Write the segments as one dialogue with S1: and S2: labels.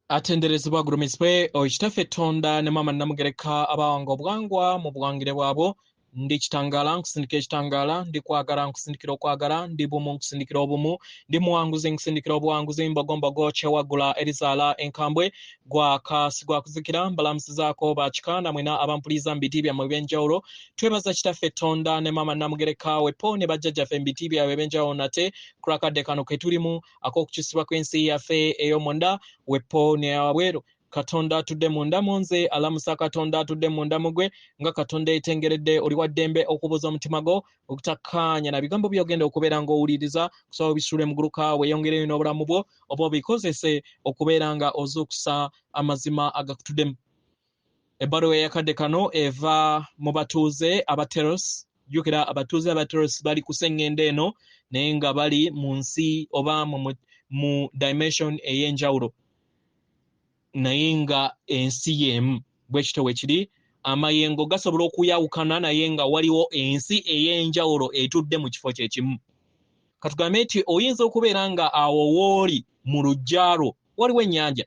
S1: atenderezebwa gurumiswe oikitafe tonda ne mama namugereka abawanga obwangwa mu bwangire bwabo ndi kitangala nkusindikira ekitangala ndi kwagala nkusindikira okwagala ndi bumu nkusindikira obumu ndi muwanguzi nkusindikira obuwanguzi mbogombogo kyewagula erizaala enkambwe gwa kuzikira mbalamusizaako bakikanda mwena abampuliza mbiti byammwe ebyenjawulo twebaza kitaffe tonda ne mama namugereka wepo ne bajjajjaffe mbiti byabwe ebyenjawulo nate kurakadde kano ketulimu ak'okukisibwa kw'ensi yaffe ey'omunda wepo ne awabweru Katonda atudde munda munze alamusa Katonda atudde munda mugwe nga Katonda etengeredde oli waddembe okubuza omutima go okutakkaanya na bigambo byogenda okubeera ng'owuliriza kusaba bisule muguluka weeyongereyo n'obulamu bwo oba obikozese okubeera nga ozuukusa amazima agakutuddemu. Ebbaluwa eyakadde kano eva mu batuuze Abatelosi. Jjukira abatuuze Abatelosi bali ku sseŋŋendo eno naye nga bali mu nsi oba mu dimension ey'enjawulo. Naye nga ensi y'emu bwe kityo bwe kiri amayengo gasobola okuyawukana naye nga waliwo ensi ey'enjawulo etudde mu kifo kye kimu. Katugambe nti oyinza okubeera nga awo wooli mu lujjaalo waliwo ennyanja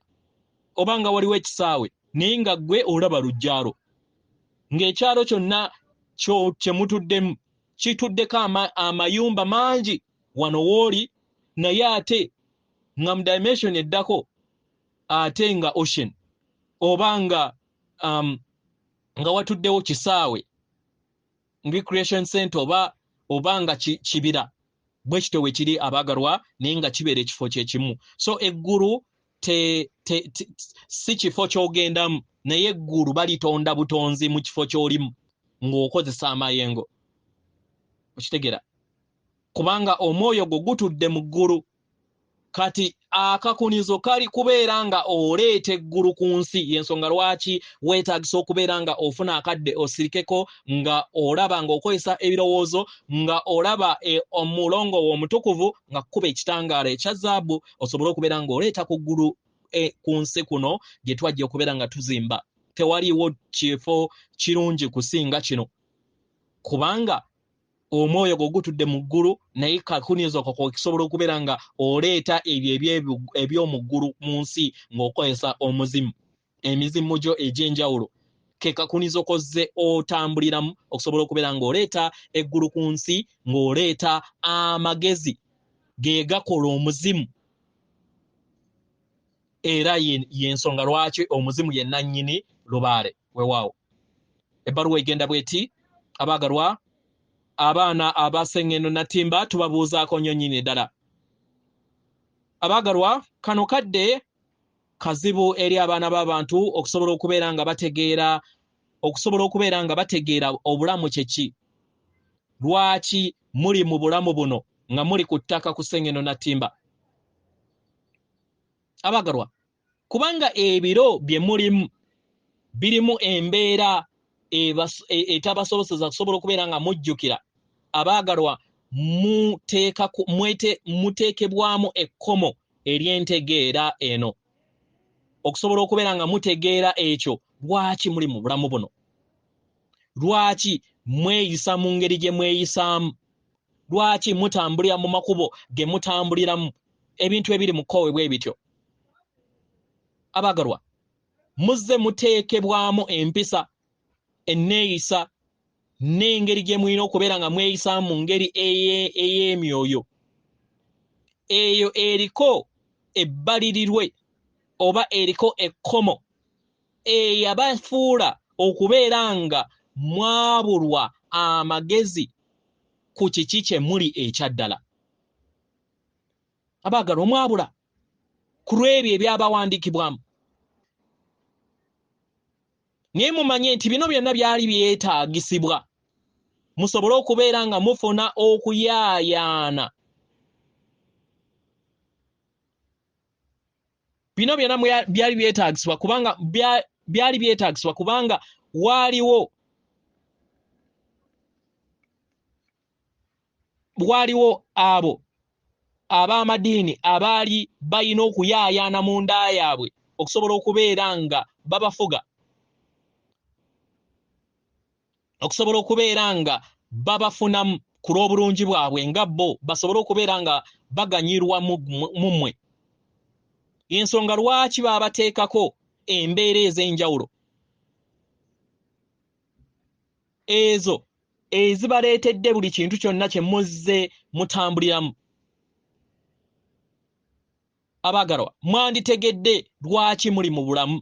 S1: oba nga waliwo ekisaawe naye nga ggwe olaba lujjaalo ng'ekyalo kyonna kye mutuddemu kituddeko amayumba mangi wano wooli naye ate nga mu dimension eddako ate nga ocean oba nga watuddewo kisaawe recreation center oba nga kibira bwe kityo bwe kiri abaagalwa naye nga kibeera ekifo kye kimu. So eggulu si kifo ky'ogendamu naye eggulu balitonda butonzi mu kifo ky'olimu ng'okozesa amayengo okitegeera kubanga omwoyo gwo gutudde mu ggulu. Kati akakunizo kali kubeera nga oleeta eggulu ku nsi y'ensonga lwaki weetaagisa okubeera nga ofuna akadde osirikeko nga olaba ng'okozesa ebirowoozo nga olaba omulongo omutukuvu nga kuba ekitangaala ekya zaabu osobole okubeera ng'oleeta ku ggulu ku nsi kuno gye twajja okubeera nga tuzimba. Tewaliiwo kifo kirungi kusinga kino kubanga omwoyo gwo gutudde mu ggulu naye kakunizo kako kisobola okubeera nga oleeta ebyo eby'omu ggulu mu nsi ng'okozesa omuzimu emizimu gyo egy'enjawulo ke kakunizo kozze otambuliramu okusobola okubeera ng'oleeta eggulu ku nsi ng'oleeta amagezi ge gakola omuzimu era y'ensonga lwaki omuzimu ye nannyini lubaale weewaawo. Ebbaluwa egenda bweti abaagalwa abaana abaseŋŋendo natimba tubabuuzaako nnyo nnyini ddala. Abaagalwa kano kadde kazibu eri abaana b'abantu okusobola okubeera nga bategeera obulamu kye ki. Lwaki muli mu bulamu buno nga muli ku ttaka ku sseŋŋendo natimba? Abaagalwa kubanga ebiro bye mulimu birimu embeera etabasoboseza kusobola okubeera nga mujjukira. Abaagalwa muteekebwamu ekkomo ery'entegeera eno okusobola okubeera nga mutegeera ekyo lwaki muli mu bulamu buno, lwaki mweyisa mu ngeri gye mweyisaamu, lwaki mutambulira mu makubo ge mutambuliramu, ebintu ebiri mu kkowe bwe bityo. Abaagalwa muzze muteekebwamu empisa enneeyisa n'engeri gye mulina okubeera nga mweyisaamu mu ngeri ey'emyoyo eyo eriko ebbalirirwe oba eriko ekkomo eyabafuula okubeera nga mwabulwa amagezi ku kiki kye muli ekyaddala. Abaagalwa mwabula ku lw'ebyo ebyabawandiikibwamu naye mumanye nti bino byonna byali byetaagisibwa musobole okubeera nga mufuna okuyaayaana. Bino byonna byali byetaagisibwa kubanga waliwo abo ab'amadiini abaali balina okuyaayaana mu nda yaabwe okusobola okubeera nga babafuga, okusobola okubeera nga babafunamu ku lw'obulungi bwabwe nga bo basobole okubeera nga baganyirwa mu mmwe. ensonga lwaki babateekako embeera ez'enjawulo ezo ezibaleetedde buli kintu kyonna kye muzze mutambuliramu. Abaagalwa, mwanditegedde lwaki muli mu bulamu.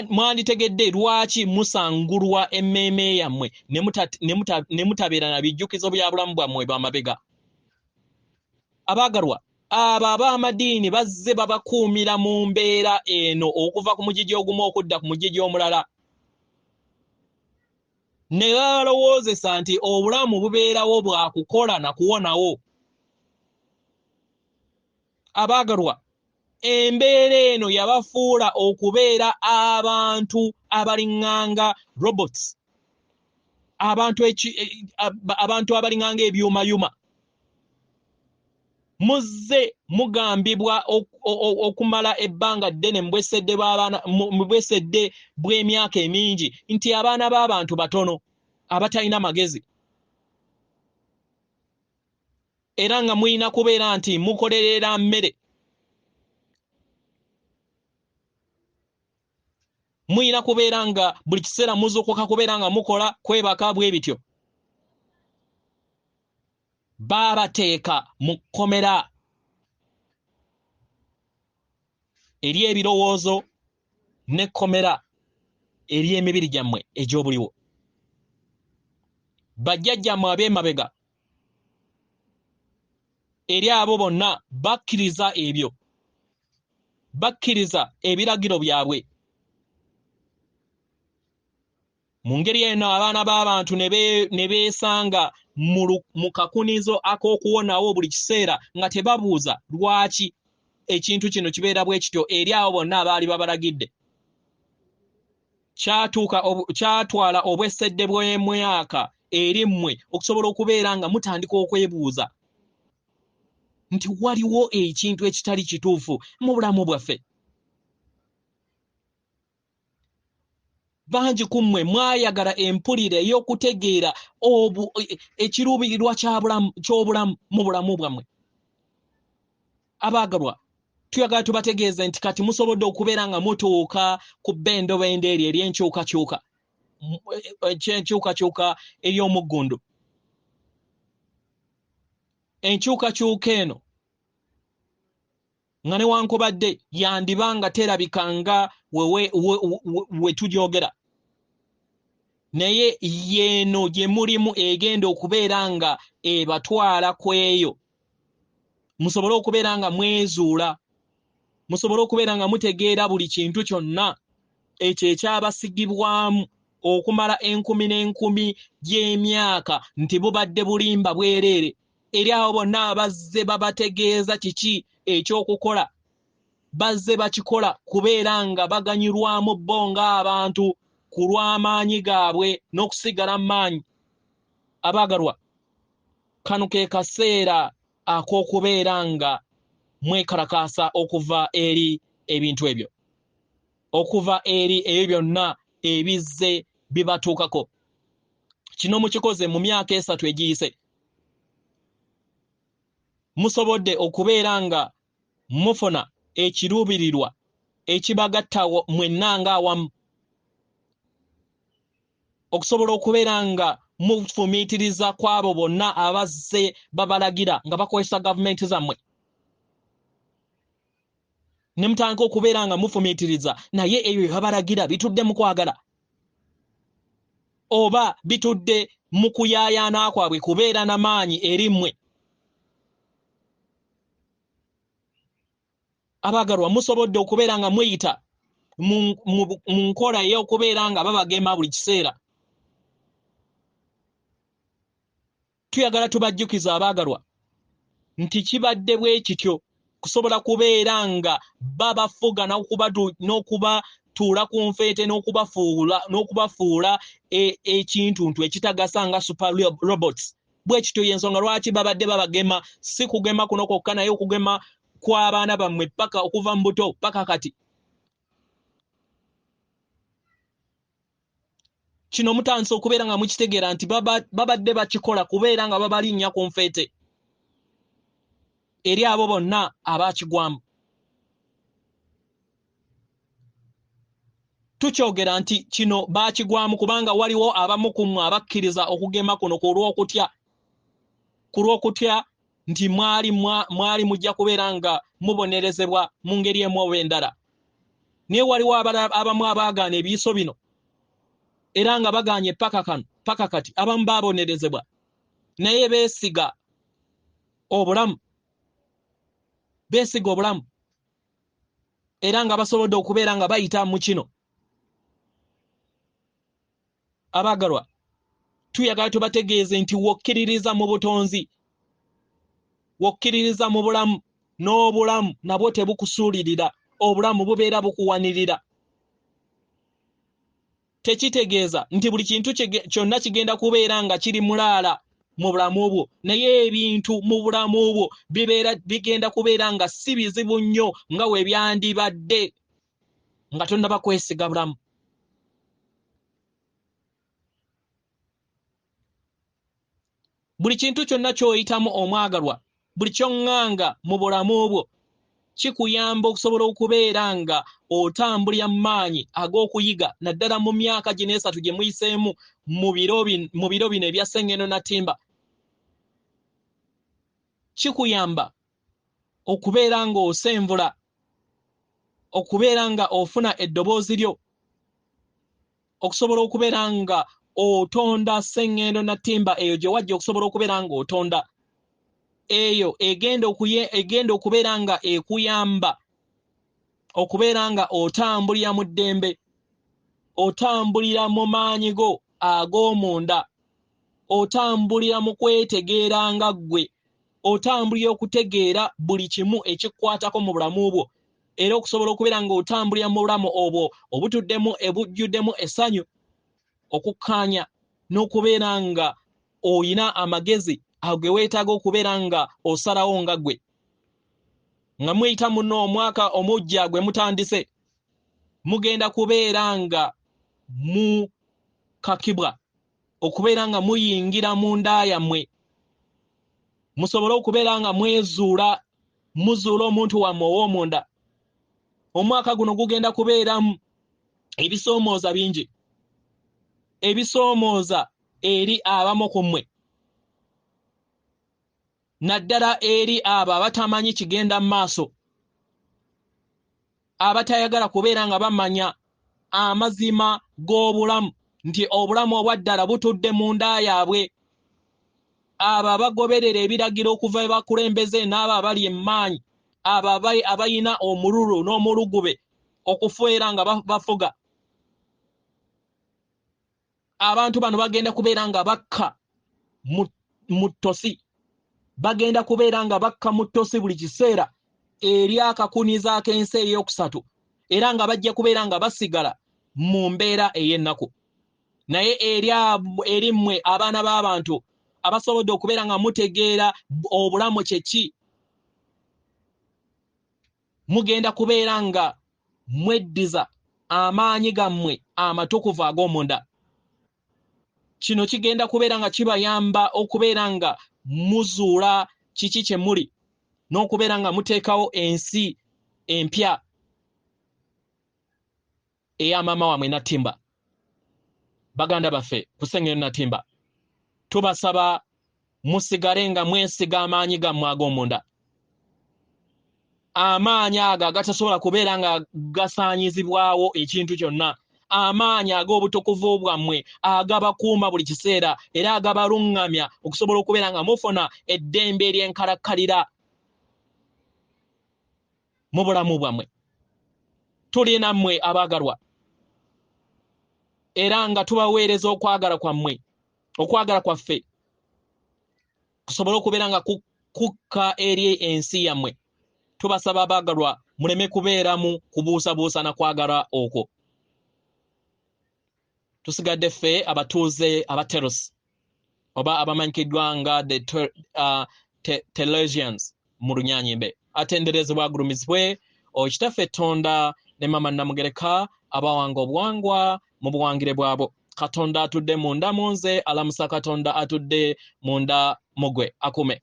S1: Mwanditegedde lwaki musangulwa emmeeme yammwe ne mutabeera na bijjukizo bya bulamu bwammwe bw'amabega. Abaagalwa, abo ab'amadiini bazze babakuumira mu mbeera eno okuva ku mugigi ogumu okudda ku mugigi omulala. Ne balowoozesa nti obulamu bubeerawo bwa kukola na kuwonawo. Abaagalwa, embeera eno yabafuula okubeera abantu abalinganga robots, abantu abalinganga ebyumayuma. Muzze mugambibwa okumala ebbanga ddene mu bwesedde bw'emyaka emingi nti abaana b'abantu batono abatalina magezi, era nga muyina kubeera nti mukolerera mmere, muyina kubeera nga buli kiseera muzuukuka kubeera nga mukola kwebaka bwe bityo. Baabateeka mu kkomera eri ebirowoozo n'ekkomera eri emibiri gyammwe egy'obuliwo. Bajjajjammwe ab'emabega eri abo bonna bakkiriza ebyo, bakkiriza ebiragiro byabwe. Mu ngeri eno abaana b'abantu ne beesanga mu kakunizo ak'okuwonawo buli kiseera nga tebabuuza lwaki ekintu kino kibeera bwe kityo eri abo bonna abaali babalagidde. Kyatwala obwesedde bw'emyaka eri mmwe okusobola okubeera nga mutandika okwebuuza nti waliwo ekintu ekitali kituufu mu bulamu bwaffe. Bangi ku mmwe mwayagala empulire ey'okutegeera ekiruubirirwa ky'obulamu mu bulamu bwammwe. Abaagalwa, tuyagala tubategeeze nti kati musobodde okubeera nga mutuuka ku bbendobendo eryo ery'enkyukakyuka ery'omuggundu. Enkyukakyuka eno nga newankubadde yandibanga terabikanga we tugyogera, naye yeeno gye mulimu egenda okubeera nga ebatwala ku eyo. Musobole okubeera nga mwezuula, musobole okubeera nga mutegeera buli kintu kyonna ekyo ekyabasigibwamu okumala enkumi n'enkumi gy'emyaka nti bubadde bulimba bwereere. Eri abo bonna bazze babategeeza kiki ekyokukola, bazze bakikola kubeera nga baganyulwamu bo ng'abantu ku lw'amaanyi gaabwe n'okusigala mu maanyi. Abaagalwa, kano ke kaseera ak'okubeera nga mwekalakaasa okuva eri ebintu ebyo, okuva eri ebyo byonna ebizze bibatuukako. Kino mukikoze mu myaka 3 egiyise. Musobodde okubeera nga mufuna ekiruubirirwa ekibagatta mwenna ng'awamu, okusobola okubeera nga mufumiitiriza kw'abo bonna abazze babalagira nga bakozesa gavumenti zammwe. Ne mutandika okubeera nga mufumiitiriza, naye ebyo babalagira bitudde mu kwagala oba bitudde mu kuyaayaana kwabwe kubeera n'amaanyi eri mmwe. Abaagalwa, musobodde okubeera nga muyita mu nkola ey'okubeera nga babagema buli kiseera. Tuyagala tubajjukiza abaagalwa nti kibadde bwe kityo kusobola kubeera nga babafuga n'okubatuula ku nfeete n'okubafuula ekintuntu ekitagasa nga super robots. Bwe kityo y'ensonga lwaki babadde babagema, si kugema kuno kwokka naye okugema kw'abaana bammwe paka okuva mu buto paka kati. Kino mutandise okubeera nga mukitegeera nti babadde bakikola kubeera nga babalinnya ku nfeete. eri abo bonna abakigwamu. Tukyogera nti kino bakigwamu kubanga waliwo abamu ku mmwe abakkiriza okugema kuno ku lw'okutya nti mwali mujja kubeera nga mubonerezebwa mu ngeri emu oba endala. Naye waliwo abamu abaagaana ebiyiso bino era nga bagaanye paka kati abamu babonerezebwa naye beesiga obulamu era nga basobodde okubeera nga bayita mu kino. Abagalwa, tuyagala tubategeeze nti wokkiririza mu butonzi, wokkiririza mu bulamu, n'obulamu nabwo tebukusuulirira, obulamu bubeera bukuwanirira. Tekitegeeza nti buli kintu kyonna kigenda kubeera nga kiri mulaala mu bulamu obwo, naye ebintu mu bulamu obwo bigenda kubeera nga si bizibu nnyo nga we byandibadde nga tonnaba kwesiga bulamu. Buli kintu kyonna ky'oyitamu omwagalwa, buli ky'oŋŋanga mu bulamu obwo kikuyamba okusobola okubeera nga otambulira mu maanyi ag'okuyiga naddala mu myaka gino 3 gye muyiseemu mu biro bino ebya Ssengeno na Ttimba. Kikuyamba okubeera nga osenvula, okubeera nga ofuna eddoboozi lyo, okusobola okubeera nga otonda Ssengeno na Ttimba eyo gye wajja okusobola okubeera nga otonda. Eyo egenda okubeera nga ekuyamba okubeera nga otambulira mu ddembe, otambulira mu maanyi go ag'omunda, otambulira mu kwetegeera nga ggwe, otambulira okutegeera buli kimu ekikukwatako mu bulamu bwo, era okusobola okubeera nga otambulira mu bulamu obwo obujjuddemu essanyu, okukkaanya n'okubeera nga oyina amagezi ge weetaaga okubeera nga osalawo nga ggwe. Nga muyita muno omwaka omujja gwe mutandise, mugenda kubeera nga mukakibwa, okubeera nga muyingira mu nda yammwe, musobole okubeera nga muzuula omuntu wammwe ow'omunda. Omwaka guno gugenda kubeeramu ebisoomooza bingi, ebisoomooza eri abamu ku mmwe, naddala eri abo abatamanyi kigenda mu maaso, abatayagala kubeera nga bamanya amazima g'obulamu nti obulamu obwaddala butudde mu nda yaabwe, abo abagoberera ebiragiro okuva bakulembeze n'abo abali emmaanyi, abo abayina omululu n'omulugube okufuera nga bafuga. Abantu bano bagenda kubeera nga bakka mu ttosi, bagenda kubeera nga bakka mu ttosi buli kiseera eri akakuniza ak'ensi ey'okusatu, era nga bajja kubeera nga basigala mu mbeera ey'ennaku. Naye eri mmwe abaana b'abantu abasobodde okubeera nga mutegeera obulamu kyeki, mugenda kubeera nga mweddiza amaanyi gammwe amatukuvu ag'omunda. Kino kigenda kubeera nga kibayamba okubeera nga muzuula kiki kye muli, n'okubeera nga muteekawo ensi empya eya maama wammwe na Ttimba. Baganda baffe ku Ssengeno na Ttimba, tubasaba musigale nga mwesiga amaanyi gammwe ag'omunda, amaanyi ago agatasobola kubeera nga gasaanyizibwawo ekintu kyonna, amaanyi ag'obutukuvu bwammwe agabakuuma buli kiseera era agabaluŋŋamya okusobola okubeera nga mufuna eddembe ery'enkalakkalira mu bulamu bwammwe. Tulina mmwe abaagalwa, era nga tubaweereza okwagala kwaffe kusobole okubeera nga kukka eri ensi yammwe. Tubasaba abaagalwa muleme kubeeramu kubuusabuusa na kwagala okwo. Tusigadde ffe abatuuze Abatelosi oba abamanyikiddwa nga the Telesians mu Lunyanyimbe, atenderezebwa agulumizibwe Okitaffe Tonda ne Mama Namugereka abawanga obuwangwa mu buwangire bwabo. Katonda atudde munda mu nze, alamusa Katonda atudde munda mugwe akume.